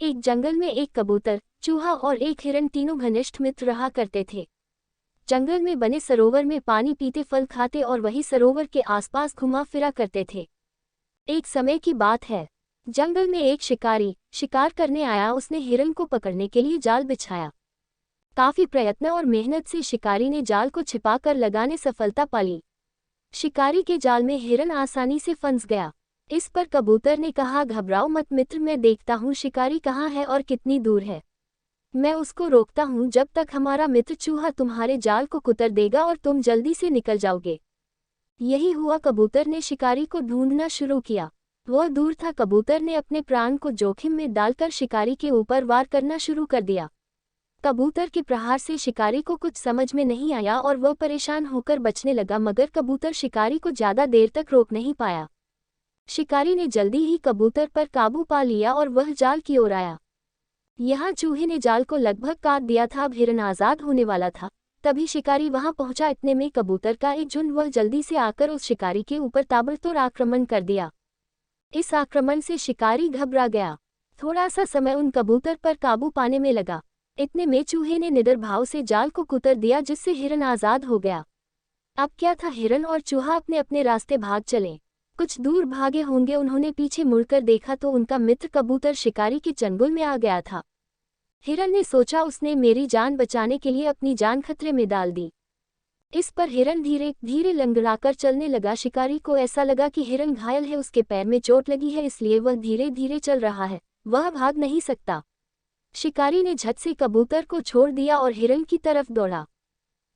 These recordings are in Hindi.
एक जंगल में एक कबूतर, चूहा और एक हिरन तीनों घनिष्ठ मित्र रहा करते थे। जंगल में बने सरोवर में पानी पीते, फल खाते और वही सरोवर के आसपास घुमा फिरा करते थे। एक समय की बात है, जंगल में एक शिकारी शिकार करने आया। उसने हिरन को पकड़ने के लिए जाल बिछाया। काफी प्रयत्न और मेहनत से शिकारी ने जाल को छिपाकर लगाने सफलता पाली। शिकारी के जाल में हिरन आसानी से फंस गया। इस पर कबूतर ने कहा, घबराओ मत मित्र, मैं देखता हूँ शिकारी कहाँ है और कितनी दूर है। मैं उसको रोकता हूँ जब तक हमारा मित्र चूहा तुम्हारे जाल को कुतर देगा और तुम जल्दी से निकल जाओगे। यही हुआ। कबूतर ने शिकारी को ढूंढना शुरू किया। वह दूर था। कबूतर ने अपने प्राण को जोखिम में डालकर शिकारी के ऊपर वार करना शुरू कर दिया। कबूतर के प्रहार से शिकारी को कुछ समझ में नहीं आया और वह परेशान होकर बचने लगा, मगर कबूतर शिकारी को ज्यादा देर तक रोक नहीं पाया। शिकारी ने जल्दी ही कबूतर पर काबू पा लिया और वह जाल की ओर आया। यहाँ चूहे ने जाल को लगभग काट दिया था। अब हिरन आजाद होने वाला था। तभी शिकारी वहां पहुंचा। इतने में कबूतर का एक झुंड वह जल्दी से आकर उस शिकारी के ऊपर ताबड़तोड़ आक्रमण कर दिया। इस आक्रमण से शिकारी घबरा गया। थोड़ा सा समय उन कबूतर पर काबू पाने में लगा। इतने में चूहे ने निडर भाव से जाल को कुतर दिया, जिससे हिरन आजाद हो गया। अब क्या था, हिरन और चूहा अपने अपने रास्ते भाग चले। कुछ दूर भागे होंगे, उन्होंने पीछे मुड़कर देखा तो उनका मित्र कबूतर शिकारी के चंगुल में आ गया था। हिरन ने सोचा, उसने मेरी जान बचाने के लिए अपनी जान खतरे में डाल दी। इस पर हिरन धीरे धीरे लंगड़ाकर चलने लगा। शिकारी को ऐसा लगा कि हिरन घायल है, उसके पैर में चोट लगी है, इसलिए वह धीरे धीरे चल रहा है, वह भाग नहीं सकता। शिकारी ने झट से कबूतर को छोड़ दिया और हिरन की तरफ दौड़ा।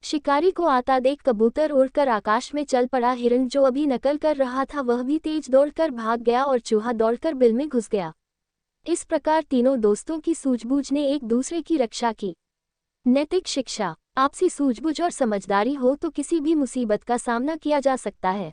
शिकारी को आता देख कबूतर उड़कर आकाश में चल पड़ा। हिरन जो अभी नकल कर रहा था वह भी तेज दौड़कर भाग गया और चूहा दौड़कर बिल में घुस गया। इस प्रकार तीनों दोस्तों की सूझबूझ ने एक दूसरे की रक्षा की। नैतिक शिक्षा। आपसी सूझबूझ और समझदारी हो तो किसी भी मुसीबत का सामना किया जा सकता है।